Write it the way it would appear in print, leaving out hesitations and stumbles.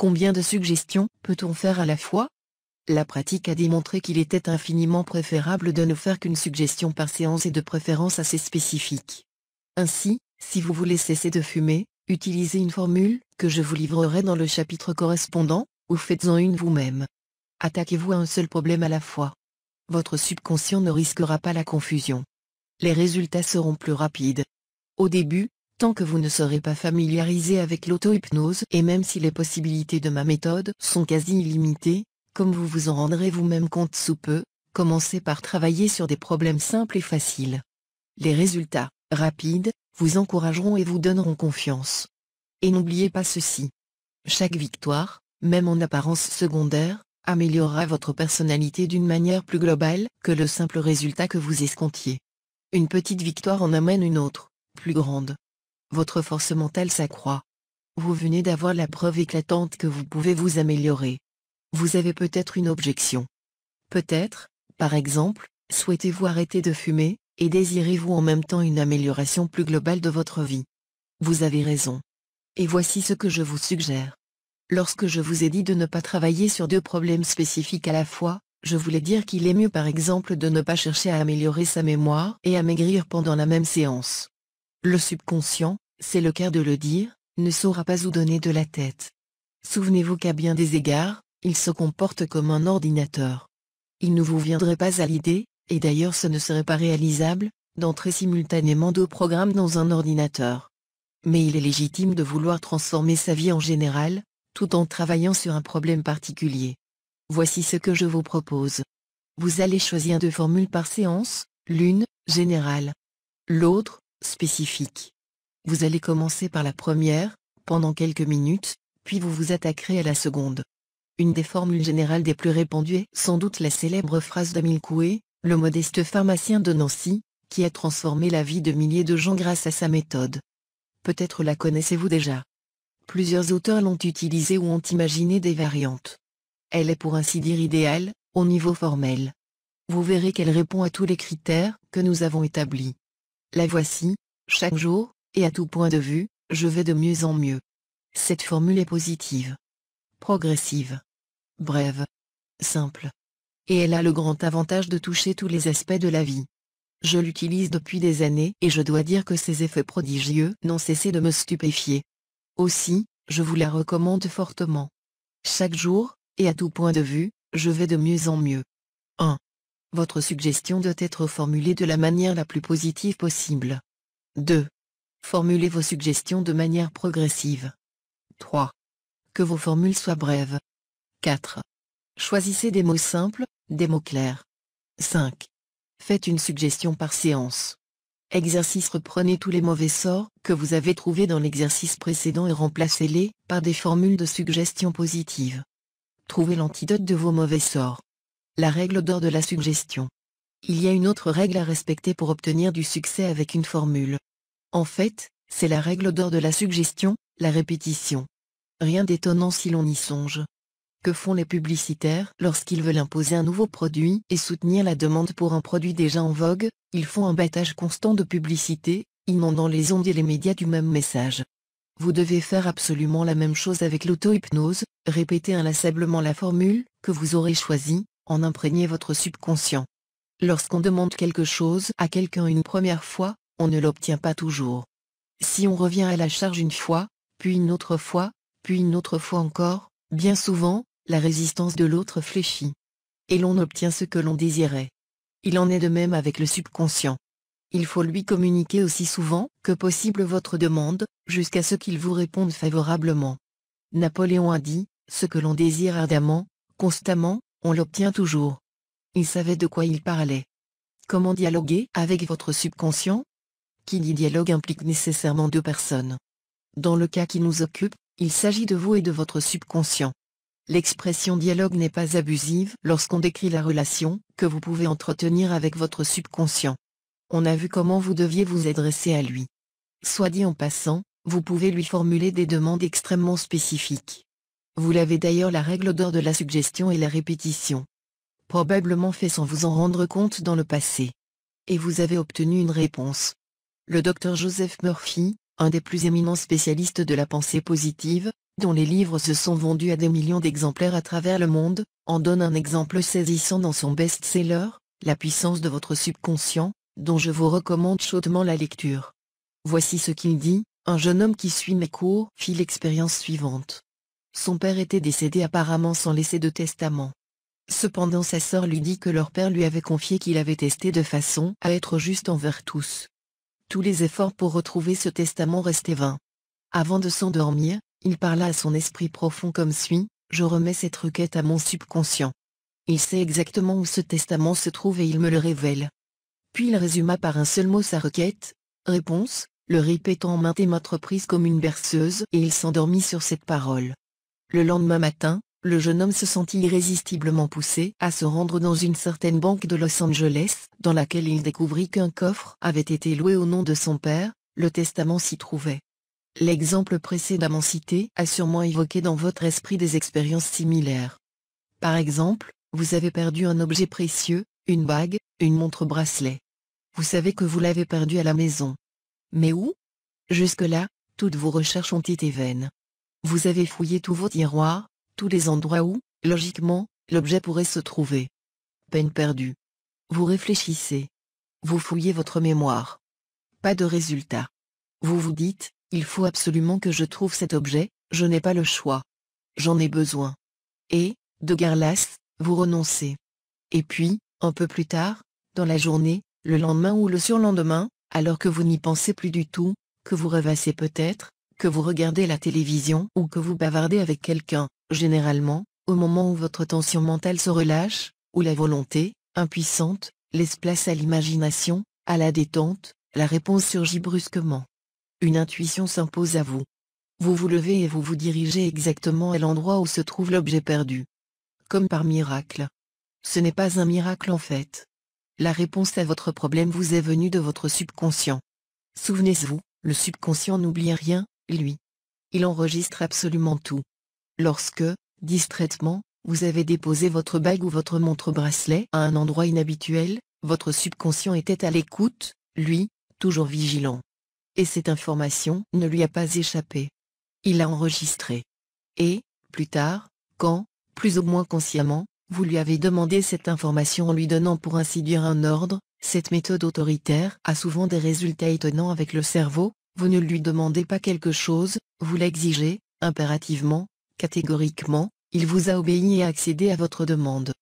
Combien de suggestions peut-on faire à la fois? La pratique a démontré qu'il était infiniment préférable de ne faire qu'une suggestion par séance et de préférence assez spécifique. Ainsi, si vous voulez cesser de fumer, utilisez une formule que je vous livrerai dans le chapitre correspondant, ou faites-en une vous-même. Attaquez-vous à un seul problème à la fois. Votre subconscient ne risquera pas la confusion. Les résultats seront plus rapides. Au début, tant que vous ne serez pas familiarisé avec l'auto-hypnose et même si les possibilités de ma méthode sont quasi illimitées, comme vous vous en rendrez vous-même compte sous peu, commencez par travailler sur des problèmes simples et faciles. Les résultats, rapides, vous encourageront et vous donneront confiance. Et n'oubliez pas ceci. Chaque victoire, même en apparence secondaire, améliorera votre personnalité d'une manière plus globale que le simple résultat que vous escomptiez. Une petite victoire en amène une autre, plus grande. Votre force mentale s'accroît. Vous venez d'avoir la preuve éclatante que vous pouvez vous améliorer. Vous avez peut-être une objection. Peut-être, par exemple, souhaitez-vous arrêter de fumer, et désirez-vous en même temps une amélioration plus globale de votre vie. Vous avez raison. Et voici ce que je vous suggère. Lorsque je vous ai dit de ne pas travailler sur deux problèmes spécifiques à la fois, je voulais dire qu'il est mieux par exemple de ne pas chercher à améliorer sa mémoire et à maigrir pendant la même séance. Le subconscient, c'est le cas de le dire, ne saura pas où donner de la tête. Souvenez-vous qu'à bien des égards, il se comporte comme un ordinateur. Il ne vous viendrait pas à l'idée, et d'ailleurs ce ne serait pas réalisable, d'entrer simultanément deux programmes dans un ordinateur. Mais il est légitime de vouloir transformer sa vie en général, tout en travaillant sur un problème particulier. Voici ce que je vous propose. Vous allez choisir deux formules par séance, l'une, générale. L'autre, spécifique. Vous allez commencer par la première, pendant quelques minutes, puis vous vous attaquerez à la seconde. Une des formules générales des plus répandues est sans doute la célèbre phrase d'Amil Coué, le modeste pharmacien de Nancy, qui a transformé la vie de milliers de gens grâce à sa méthode. Peut-être la connaissez-vous déjà. Plusieurs auteurs l'ont utilisée ou ont imaginé des variantes. Elle est pour ainsi dire idéale, au niveau formel. Vous verrez qu'elle répond à tous les critères que nous avons établis. La voici, chaque jour, et à tout point de vue, je vais de mieux en mieux. Cette formule est positive, progressive, brève, simple. Et elle a le grand avantage de toucher tous les aspects de la vie. Je l'utilise depuis des années et je dois dire que ses effets prodigieux n'ont cessé de me stupéfier. Aussi, je vous la recommande fortement. Chaque jour, et à tout point de vue, je vais de mieux en mieux. 1. Votre suggestion doit être formulée de la manière la plus positive possible. 2. Formulez vos suggestions de manière progressive. 3. Que vos formules soient brèves. 4. Choisissez des mots simples, des mots clairs. 5. Faites une suggestion par séance. Exercice: reprenez tous les mauvais sorts que vous avez trouvés dans l'exercice précédent et remplacez-les par des formules de suggestion positives. Trouvez l'antidote de vos mauvais sorts. La règle d'or de la suggestion. Il y a une autre règle à respecter pour obtenir du succès avec une formule. En fait, c'est la règle d'or de la suggestion, la répétition. Rien d'étonnant si l'on y songe. Que font les publicitaires lorsqu'ils veulent imposer un nouveau produit et soutenir la demande pour un produit déjà en vogue? Ils font un battage constant de publicité, inondant les ondes et les médias du même message. Vous devez faire absolument la même chose avec l'auto-hypnose, répéter inlassablement la formule que vous aurez choisie, en imprégner votre subconscient. Lorsqu'on demande quelque chose à quelqu'un une première fois, on ne l'obtient pas toujours. Si on revient à la charge une fois, puis une autre fois encore, bien souvent, la résistance de l'autre fléchit. Et l'on obtient ce que l'on désirait. Il en est de même avec le subconscient. Il faut lui communiquer aussi souvent que possible votre demande, jusqu'à ce qu'il vous réponde favorablement. Napoléon a dit, ce que l'on désire ardemment, constamment, on l'obtient toujours. Il savait de quoi il parlait. Comment dialoguer avec votre subconscient? Qui dit dialogue implique nécessairement deux personnes. Dans le cas qui nous occupe, il s'agit de vous et de votre subconscient. L'expression dialogue n'est pas abusive lorsqu'on décrit la relation que vous pouvez entretenir avec votre subconscient. On a vu comment vous deviez vous adresser à lui. Soit dit en passant, vous pouvez lui formuler des demandes extrêmement spécifiques. Vous l'avez d'ailleurs, la règle d'or de la suggestion et la répétition. Probablement fait sans vous en rendre compte dans le passé. Et vous avez obtenu une réponse. Le docteur Joseph Murphy, un des plus éminents spécialistes de la pensée positive, dont les livres se sont vendus à des millions d'exemplaires à travers le monde, en donne un exemple saisissant dans son best-seller, La puissance de votre subconscient, dont je vous recommande chaudement la lecture. Voici ce qu'il dit: un jeune homme qui suit mes cours fit l'expérience suivante. Son père était décédé apparemment sans laisser de testament. Cependant sa sœur lui dit que leur père lui avait confié qu'il avait testé de façon à être juste envers tous. Tous les efforts pour retrouver ce testament restaient vains. Avant de s'endormir, il parla à son esprit profond comme suit: je remets cette requête à mon subconscient. Il sait exactement où ce testament se trouve et il me le révèle. Puis il résuma par un seul mot sa requête. Réponse, le répétant maintes et maintes reprises comme une berceuse, et il s'endormit sur cette parole. Le lendemain matin, le jeune homme se sentit irrésistiblement poussé à se rendre dans une certaine banque de Los Angeles, dans laquelle il découvrit qu'un coffre avait été loué au nom de son père, le testament s'y trouvait. L'exemple précédemment cité a sûrement évoqué dans votre esprit des expériences similaires. Par exemple, vous avez perdu un objet précieux, une bague, une montre-bracelet. Vous savez que vous l'avez perdu à la maison. Mais où? Jusque-là, toutes vos recherches ont été vaines. Vous avez fouillé tous vos tiroirs, tous les endroits où, logiquement, l'objet pourrait se trouver. Peine perdue. Vous réfléchissez. Vous fouillez votre mémoire. Pas de résultat. Vous vous dites, il faut absolument que je trouve cet objet, je n'ai pas le choix. J'en ai besoin. Et, de guerre lasse, vous renoncez. Et puis, un peu plus tard, dans la journée, le lendemain ou le surlendemain, alors que vous n'y pensez plus du tout, que vous rêvassez peut-être, que vous regardez la télévision ou que vous bavardez avec quelqu'un, généralement, au moment où votre tension mentale se relâche, où la volonté, impuissante, laisse place à l'imagination, à la détente, la réponse surgit brusquement. Une intuition s'impose à vous. Vous vous levez et vous vous dirigez exactement à l'endroit où se trouve l'objet perdu. Comme par miracle. Ce n'est pas un miracle en fait. La réponse à votre problème vous est venue de votre subconscient. Souvenez-vous, le subconscient n'oublie rien, lui. Il enregistre absolument tout. Lorsque, distraitement, vous avez déposé votre bague ou votre montre-bracelet à un endroit inhabituel, votre subconscient était à l'écoute, lui, toujours vigilant. Et cette information ne lui a pas échappé. Il l'a enregistrée. Et, plus tard, quand, plus ou moins consciemment, vous lui avez demandé cette information en lui donnant pour ainsi dire un ordre, cette méthode autoritaire a souvent des résultats étonnants avec le cerveau. Vous ne lui demandez pas quelque chose, vous l'exigez, impérativement, catégoriquement, il vous a obéi et a accédé à votre demande.